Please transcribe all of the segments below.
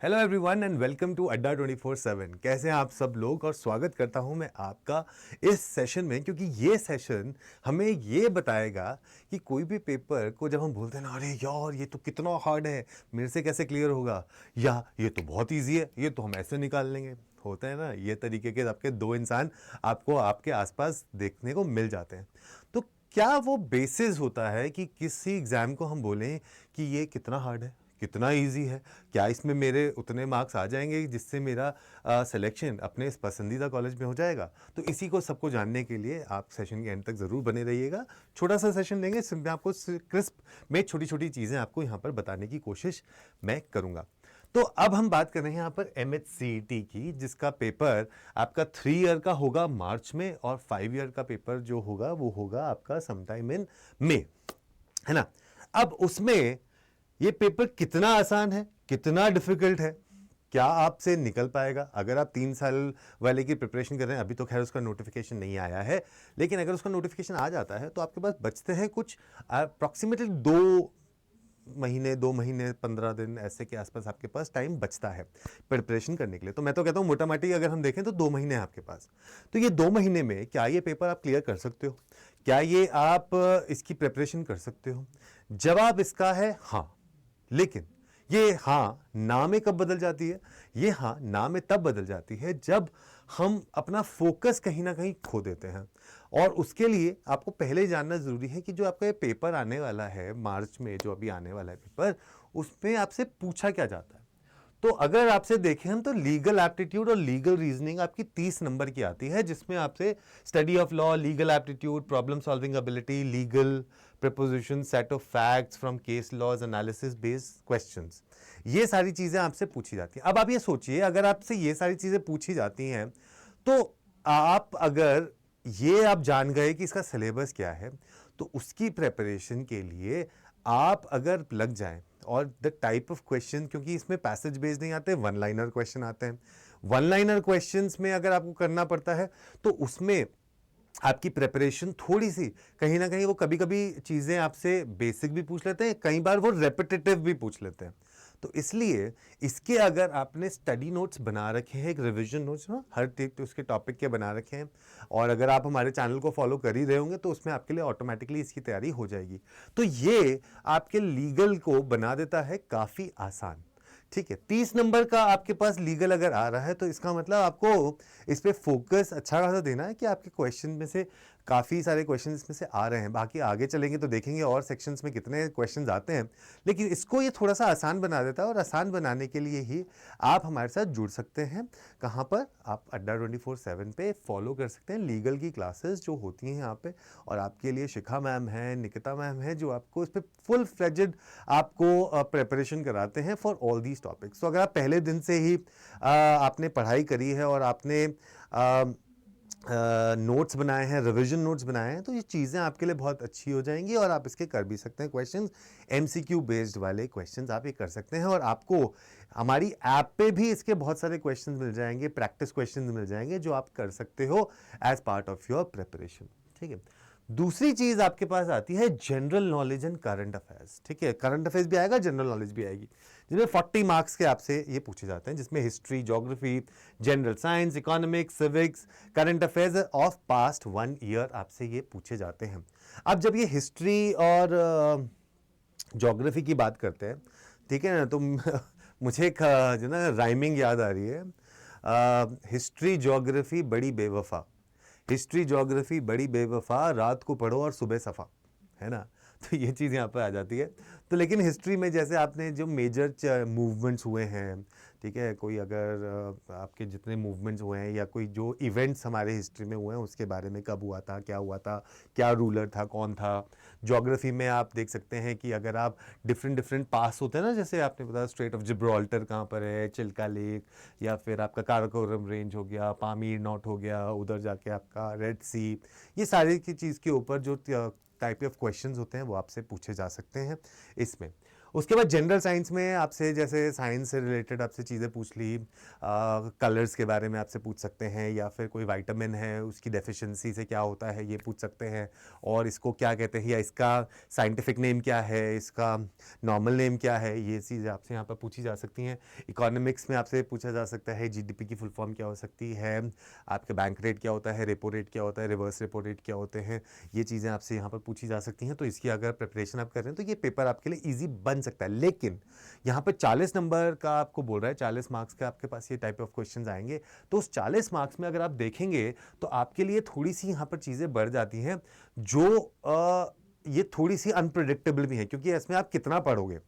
Hello everyone and welcome to Adda 24/7। कैसे हैं आप सब लोग और स्वागत करता हूं मैं आपका इस सेशन में, क्योंकि ये सेशन हमें ये बताएगा कि कोई भी पेपर को जब हम बोलते हैं ना, अरे यार ये तो कितना हार्ड है, मेरे से कैसे क्लियर होगा, या ये तो बहुत इजी है, ये तो हम ऐसे निकाल लेंगे। होता है ना, ये तरीके के आपके दो इंसान आपको आपके आसपास देखने को मिल जाते हैं। तो क्या वो बेसिस होता है कि किसी एग्ज़ाम को हम बोलें कि ये कितना हार्ड है, कितना इजी है, क्या इसमें मेरे उतने मार्क्स आ जाएंगे जिससे मेरा सिलेक्शन अपने इस पसंदीदा कॉलेज में हो जाएगा? तो इसी को सबको जानने के लिए आप सेशन के एंड तक ज़रूर बने रहिएगा। छोटा सा सेशन लेंगे, इसमें आपको क्रिस्प में छोटी छोटी चीज़ें आपको यहाँ पर बताने की कोशिश मैं करूँगा। तो अब हम बात कर रहे हैं यहाँ पर MHCET की, जिसका पेपर आपका 3 ईयर का होगा मार्च में, और 5 ईयर का पेपर जो होगा वो होगा आपका समटाइम इन मई, है ना। अब उसमें ये पेपर कितना आसान है, कितना डिफिकल्ट है, क्या आपसे निकल पाएगा? अगर आप 3 साल वाले की प्रिपरेशन कर रहे हैं, अभी तो खैर उसका नोटिफिकेशन नहीं आया है, लेकिन अगर उसका नोटिफिकेशन आ जाता है तो आपके पास बचते हैं कुछ अप्रॉक्सीमेटली 2 महीने, 2 महीने 15 दिन ऐसे के आसपास आपके पास टाइम बचता है प्रिपरेशन करने के लिए। तो मैं तो कहता हूँ मोटा माटी अगर हम देखें तो 2 महीने हैं आपके पास। तो ये 2 महीने में क्या ये पेपर आप क्लियर कर सकते हो? क्या ये आप इसकी प्रिपरेशन कर सकते हो? जवाब इसका है हाँ। लेकिन ये हाँ ना में कब बदल जाती है? ये हाँ ना में तब बदल जाती है जब हम अपना फोकस कहीं ना कहीं खो देते हैं। और उसके लिए आपको पहले ही जानना जरूरी है कि जो आपका ये पेपर आने वाला है मार्च में, जो अभी आने वाला है पेपर, उसमें आपसे पूछा क्या जाता है। तो अगर आपसे देखें हम, तो लीगल एप्टीट्यूड और लीगल रीजनिंग आपकी 30 नंबर की आती है, जिसमें आपसे study of law, legal aptitude, problem solving ability, legal proposition, set of facts from case laws, analysis based questions, ये सारी चीजें आपसे पूछी जाती हैं। अब आप ये सोचिए, अगर आपसे ये सारी चीजें पूछी जाती हैं, तो आप अगर ये आप जान गए कि इसका सिलेबस क्या है, तो उसकी प्रेपरेशन के लिए आप अगर लग जाएं, और द टाइप ऑफ क्वेश्चन, क्योंकि इसमें पैसेज बेस्ड नहीं आते, वन लाइनर क्वेश्चन आते हैं। वन लाइनर क्वेश्चंस में अगर आपको करना पड़ता है तो उसमें आपकी प्रिपरेशन थोड़ी सी कहीं ना कहीं, वो कभी कभी चीज़ें आपसे बेसिक भी पूछ लेते हैं, कई बार वो रेपिटेटिव भी पूछ लेते हैं। तो इसलिए इसके अगर आपने स्टडी नोट्स बना रखे हैं, एक रिवीजन नोट्स ना हर उसके टॉपिक के बना रखे हैं, और अगर आप हमारे चैनल को फॉलो कर ही रहे होंगे तो उसमें आपके लिए ऑटोमेटिकली इसकी तैयारी हो जाएगी। तो ये आपके लीगल को बना देता है काफ़ी आसान। ठीक है, 30 नंबर का आपके पास लीगल अगर आ रहा है तो इसका मतलब आपको इस पे फोकस अच्छा खासा देना है कि आपके क्वेश्चन में से काफ़ी सारे क्वेश्चन इसमें से आ रहे हैं। बाकी आगे चलेंगे तो देखेंगे और सेक्शंस में कितने क्वेश्चंस आते हैं, लेकिन इसको ये थोड़ा सा आसान बना देता है, और आसान बनाने के लिए ही आप हमारे साथ जुड़ सकते हैं। कहाँ पर? आप अड्डा 24/7 पे फॉलो कर सकते हैं लीगल की क्लासेस जो होती हैं यहाँ पे, और आपके लिए शिखा मैम है, निकिता मैम है, जो आपको इस पर फुल फ्लेजेड आपको प्रेपरेशन कराते हैं फॉर ऑल दीज टॉपिक्स। तो अगर आप पहले दिन से ही आपने पढ़ाई करी है और आपने नोट्स बनाए हैं, रिवीजन नोट्स बनाए हैं, तो ये चीज़ें आपके लिए बहुत अच्छी हो जाएंगी, और आप इसके कर भी सकते हैं क्वेश्चंस। MCQ बेस्ड वाले क्वेश्चंस आप ये कर सकते हैं, और आपको हमारी ऐप पे भी इसके बहुत सारे क्वेश्चंस मिल जाएंगे, प्रैक्टिस क्वेश्चंस मिल जाएंगे, जो आप कर सकते हो as part of your preparation. ठीक है, दूसरी चीज आपके पास आती है general knowledge and current affairs. ठीक है, करंट अफेयर्स भी आएगा, जनरल नॉलेज भी आएगी, जिसमें 40 मार्क्स के आपसे ये पूछे जाते हैं, जिसमें history, geography, general science, economics, civics, current affairs of past 1 year आपसे ये पूछे जाते हैं। अब जब ये हिस्ट्री और ज्योग्राफी की बात करते हैं, ठीक है ना, तो मुझे एक जो ना राइमिंग याद आ रही है, हिस्ट्री ज्योग्राफी बड़ी बेवफा, हिस्ट्री ज्योग्राफी बड़ी बेवफा, रात को पढ़ो और सुबह सफ़ा, है ना। तो ये चीज़ यहाँ पर आ जाती है। तो लेकिन हिस्ट्री में जैसे आपने जो मेजर मूवमेंट्स हुए हैं, ठीक है, कोई अगर आपके जितने मूवमेंट्स हुए हैं, या कोई जो इवेंट्स हमारे हिस्ट्री में हुए हैं उसके बारे में, कब हुआ था, क्या रूलर था, कौन था। ज्योग्राफी में आप देख सकते हैं कि अगर आप डिफरेंट डिफरेंट पास होते हैं ना, जैसे आपने बताया स्ट्रेट ऑफ जिब्राल्टर कहाँ पर है, चिल्का लेक, या फिर आपका काराकोरम रेंज हो गया, पामीर नॉट हो गया, उधर जाके आपका रेड सी, ये सारी की चीज़ के ऊपर जो टाइप ऑफ क्वेश्चंस होते हैं वो आपसे पूछे जा सकते हैं इसमें। उसके बाद जनरल साइंस में आपसे जैसे साइंस से रिलेटेड आपसे चीज़ें पूछ ली, कलर्स के बारे में आपसे पूछ सकते हैं, या फिर कोई विटामिन है उसकी डेफिशिएंसी से क्या होता है ये पूछ सकते हैं, और इसको क्या कहते हैं, या इसका साइंटिफिक नेम क्या है, इसका नॉर्मल नेम क्या है, ये चीज़ें आपसे यहाँ पर पूछी जा सकती हैं। इकोनॉमिक्स में आपसे पूछा जा सकता है जीडीपी की फुल फॉर्म क्या हो सकती है, आपका बैंक रेट क्या होता है, रेपो रेट क्या होता है, रिवर्स रेपो रेट क्या होते हैं, ये चीज़ें आपसे यहाँ पर पूछी जा सकती हैं। तो इसकी अगर प्रिपरेशन आप कर रहे हैं तो ये पेपर आपके लिए ईजी बन सकता है। लेकिन यहाँ पर 40 नंबर का आपको बोल रहा है, 40 मार्क्स का आपके पास ये टाइप ऑफ क्वेश्चन आएंगे, तो उस 40 मार्क्स में अगर आप देखेंगे तो आपके लिए थोड़ी सी यहाँ पर चीज़ें बढ़ जाती हैं, जो ये थोड़ी सी अनप्रिडिक्टेबल भी है, क्योंकि इसमें आप कितना पढ़ोगे।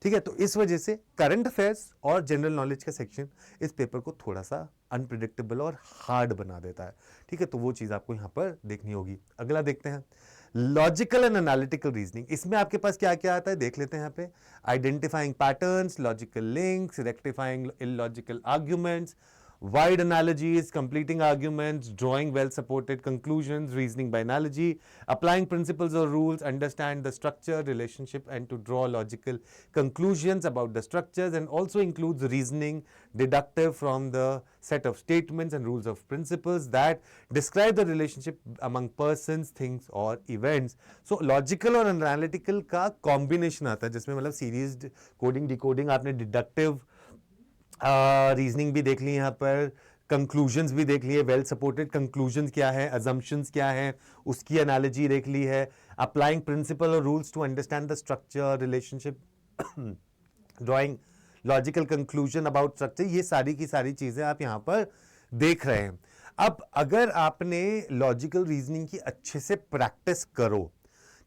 ठीक है, तो इस वजह से करंट अफेयर्स और जनरल नॉलेज का सेक्शन इस पेपर को थोड़ा सा अनप्रिडिक्टेबल और हार्ड बना देता है। ठीक है, तो वो चीज़ आपको यहाँ पर देखनी होगी। अगला देखते हैं, लॉजिकल एंड एनालिटिकल रीजनिंग। इसमें आपके पास क्या क्या आता है देख लेते हैं यहाँ पे। Identifying patterns, logical links, rectifying illogical arguments, wide analogies, completing arguments, drawing well-supported conclusions, reasoning by analogy, applying principles or rules, understand the structure, relationship, and to draw logical conclusions about the structures, and also includes reasoning deductive from the set of statements and rules of principles that describe the relationship among persons, things, or events. So, logical और analytical का combination आता है, जिसमें मतलब series coding, decoding, आपने deductive reasoning भी देख ली, यहाँ पर कंक्लूजन्स भी देख लिए, वेल सपोर्टेड कंक्लूजन्स क्या है, अजम्पशंस क्या है, उसकी एनालॉजी देख ली है, अप्लाइंग प्रिंसिपल और rules to understand the structure, relationship, drawing logical conclusion about structure, ये सारी की सारी चीजें आप यहाँ पर देख रहे हैं। अब अगर आपने लॉजिकल रीजनिंग की अच्छे से प्रैक्टिस करो,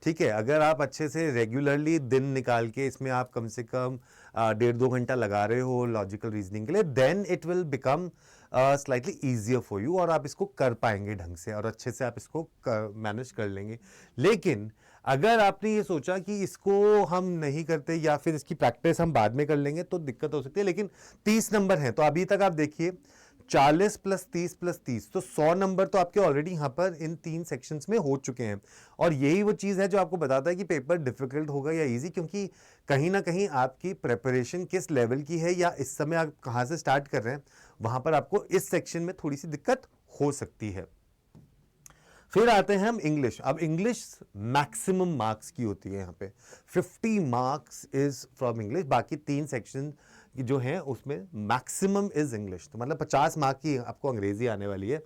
ठीक है, अगर आप अच्छे से रेगुलरली दिन निकाल के इसमें आप कम से कम 1.5-2 घंटा लगा रहे हो लॉजिकल रीजनिंग के लिए, then it will become slightly easier for you, और आप इसको कर पाएंगे ढंग से और अच्छे से आप इसको मैनेज कर लेंगे। लेकिन अगर आपने ये सोचा कि इसको हम नहीं करते या फिर इसकी प्रैक्टिस हम बाद में कर लेंगे तो दिक्कत हो सकती है। लेकिन 30 नंबर हैं, तो अभी तक आप देखिए 40 प्लस 30 प्लस 30, तो 100 नंबर तो आपके ऑलरेडी यहाँ पर इन 3 सेक्शंस में हो चुके हैं। और यही वो चीज़ है जो आपको बताता है कि पेपर डिफिकल्ट होगा या इजी, क्योंकि कहीं ना कहीं आपकी प्रेपरेशन किस लेवल की है या इस समय आप कहाँ से स्टार्ट कर रहे हैं, वहां पर आपको इस सेक्शन में थोड़ी सी दिक्कत हो सकती है। फिर आते हैं हम इंग्लिश। अब इंग्लिश मैक्सिमम मार्क्स की होती है, यहाँ पे 50 मार्क्स इज फ्रॉम इंग्लिश, बाकी 3 सेक्शन जो हैं उसमें मैक्सिमम इज इंग्लिश, तो मतलब 50 मार्क की आपको अंग्रेजी आने वाली है,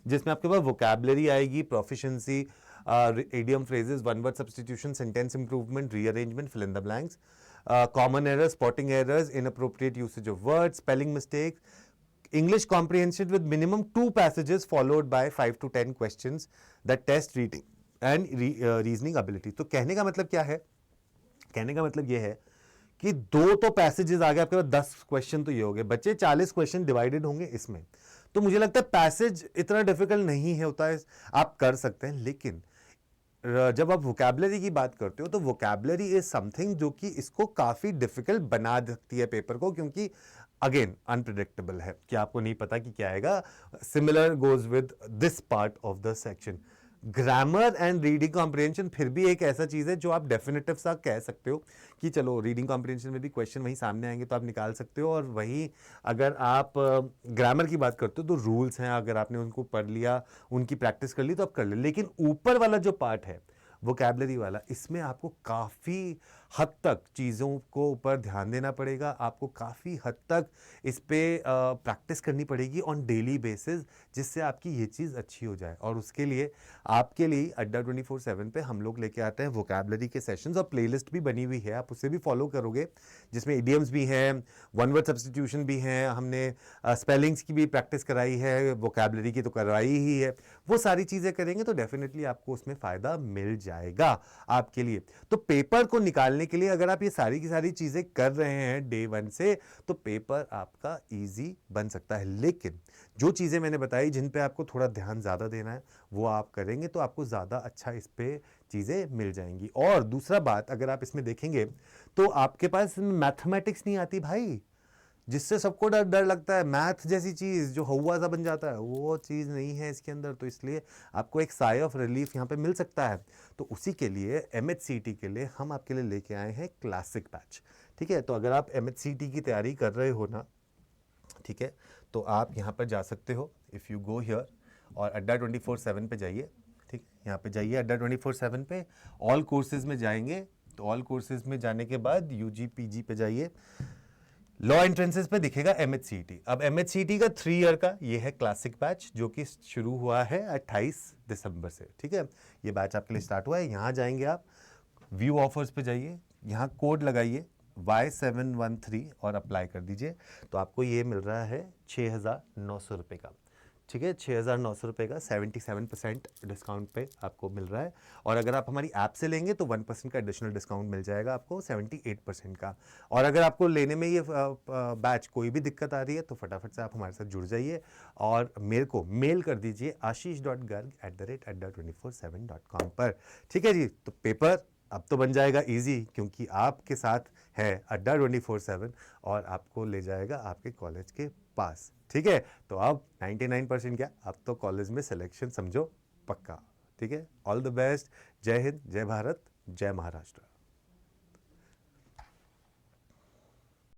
जिसमें आपके पास वोकैबुलरी आएगी, proficiency, idiom phrases, one word substitution, sentence improvement, rearrangement, fill in the blanks, common errors, spotting errors, inappropriate usage of words, spelling mistakes, English comprehension with minimum 2 passages followed by 5 to 10 questions that test reading and reasoning ability। तो कहने का मतलब क्या है? कहने का मतलब ये है कि 2 तो पैसेजेस आ गए आपके पास, 10 क्वेश्चन तो ये हो गए, बच्चे 40 क्वेश्चन डिवाइडेड होंगे इसमें। तो मुझे लगता है पैसेज इतना डिफिकल्ट नहीं है, होता है, आप कर सकते हैं। लेकिन जब आप वोकैबुलरी की बात करते हो तो वोकैबुलरी इज समथिंग जो कि इसको काफी डिफिकल्ट बना देती है पेपर को, क्योंकि अगेन अनप्रिडिक्टेबल है कि आपको नहीं पता कि क्या आएगा। Similar goes with this part of the section. Grammar and reading comprehension फिर भी एक ऐसा चीज है जो आप डेफिनेटिव सा कह सकते हो कि चलो रीडिंग कॉम्प्रिहेंशन में भी क्वेश्चन वहीं सामने आएंगे तो आप निकाल सकते हो, और वहीं अगर आप ग्रामर की बात करते हो तो रूल्स हैं, अगर आपने उनको पढ़ लिया, उनकी प्रैक्टिस कर ली तो आप कर ले। लेकिन ऊपर वाला जो पार्ट है वोकैबुलरी वाला, इसमें आपको काफ़ी हद तक चीज़ों को ऊपर ध्यान देना पड़ेगा, आपको काफ़ी हद तक इस पे प्रैक्टिस करनी पड़ेगी ऑन डेली बेसिस, जिससे आपकी ये चीज़ अच्छी हो जाए। और उसके लिए आपके लिए अड्डा 24/7 पे हम लोग लेके आते हैं वोकैबुलरी के सेशंस, और प्लेलिस्ट भी बनी हुई है, आप उसे भी फॉलो करोगे, जिसमें इडियम्स भी हैं, वन वर्ड सब्स्टिट्यूशन भी हैं, हमने स्पेलिंग्स की भी प्रैक्टिस कराई है, वोकैबुलरी की तो करवाई ही है। वो सारी चीज़ें करेंगे तो डेफिनेटली आपको उसमें फ़ायदा मिल जाएगा आपके लिए। तो पेपर को निकालने के लिए अगर आप ये सारी की सारी चीज़ें कर रहे हैं डे 1 से, तो पेपर आपका ईजी बन सकता है। लेकिन जो चीज़ें मैंने बताई जिन पे आपको थोड़ा ध्यान ज़्यादा देना है, वो आप करेंगे तो आपको ज़्यादा अच्छा इस पे चीज़ें मिल जाएंगी। और दूसरा बात, अगर आप इसमें देखेंगे तो आपके पास मैथमेटिक्स नहीं आती भाई, जिससे सबको डर डर लगता है, मैथ जैसी चीज़ जो हवा सा बन जाता है, वो चीज़ नहीं है इसके अंदर। तो इसलिए आपको एक साई ऑफ रिलीफ यहाँ पे मिल सकता है। तो उसी के लिए MHCT के लिए हम आपके लिए लेके आए हैं क्लासिक बैच। ठीक है, तो अगर आप MHCT की तैयारी कर रहे हो ना, ठीक है, तो आप यहाँ पर जा सकते हो, इफ़ यू गो हियर और अड्डा 24/7 पे जाइए। ठीक है, यहाँ पे जाइए अड्डा 24/7 पे, ऑल कोर्सेज में जाएंगे, तो ऑल कोर्सेज में जाने के बाद UG PG पे जाइए, लॉ एंट्रेंसेस पे दिखेगा MHCT। अब MHCT का 3 ईयर का ये है क्लासिक बैच, जो कि शुरू हुआ है 28 दिसंबर से। ठीक है, ये बैच आपके लिए स्टार्ट हुआ है। यहाँ जाएंगे आप, व्यू ऑफर्स पे जाइए, यहाँ कोड लगाइए Y713 और अप्लाई कर दीजिए, तो आपको ये मिल रहा है 6,900 रुपये का। ठीक है, 6,900 रुपये का 77% डिस्काउंट पे आपको मिल रहा है। और अगर आप हमारी ऐप से लेंगे तो 1% का एडिशनल डिस्काउंट मिल जाएगा आपको 78% का। और अगर आपको लेने में ये बैच कोई भी दिक्कत आ रही है तो फटाफट से आप हमारे साथ जुड़ जाइए और मेरे को मेल कर दीजिए ashish.garg@adda247.com पर। ठीक है जी, तो पेपर अब तो बन जाएगा इजी, क्योंकि आपके साथ है अड्डा 24/7 और आपको ले जाएगा आपके कॉलेज के पास। ठीक है, तो अब 99% क्या, अब तो कॉलेज में सिलेक्शन समझो पक्का। ठीक है, ऑल द बेस्ट, जय हिंद, जय भारत, जय महाराष्ट्र।